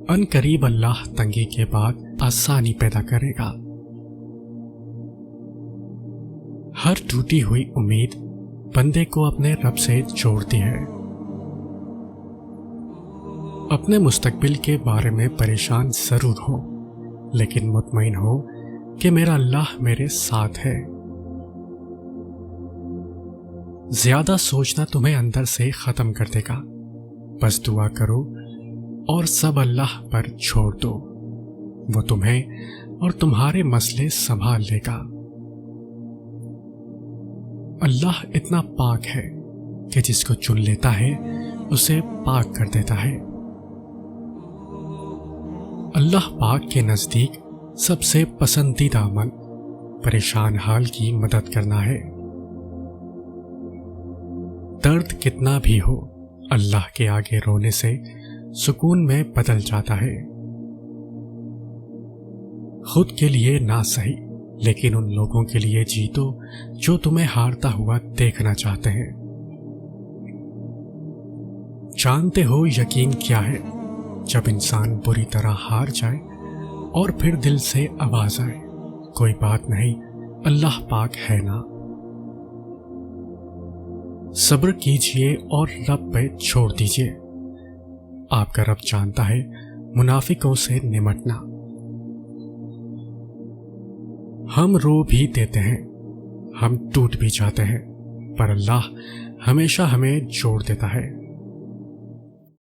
ان قریب اللہ تنگی کے بعد آسانی پیدا کرے گا۔ ہر ٹوٹی ہوئی امید بندے کو اپنے رب سے جوڑتی ہے۔ اپنے مستقبل کے بارے میں پریشان ضرور ہو، لیکن مطمئن ہو کہ میرا اللہ میرے ساتھ ہے۔ زیادہ سوچنا تمہیں اندر سے ختم کر دے گا، بس دعا کرو اور سب اللہ پر چھوڑ دو، وہ تمہیں اور تمہارے مسئلے سنبھال لے گا۔ اللہ اتنا پاک ہے کہ جس کو چن لیتا ہے اسے پاک کر دیتا ہے۔ اللہ پاک کے نزدیک سب سے پسندیدہ عمل پریشان حال کی مدد کرنا ہے۔ درد کتنا بھی ہو، اللہ کے آگے رونے سے سکون میں بدل جاتا ہے۔ خود کے لیے نہ سہی، لیکن ان لوگوں کے لیے جیتو جو تمہیں ہارتا ہوا دیکھنا چاہتے ہیں۔ جانتے ہو یقین کیا ہے؟ جب انسان بری طرح ہار جائے اور پھر دل سے آواز آئے، کوئی بات نہیں، اللہ پاک ہے نا۔ صبر کیجئے اور رب پہ چھوڑ دیجئے، آپ کا رب جانتا ہے منافقوں سے نمٹنا۔ ہم رو بھی دیتے ہیں، ہم ٹوٹ بھی جاتے ہیں، پر اللہ ہمیشہ ہمیں جوڑ دیتا ہے۔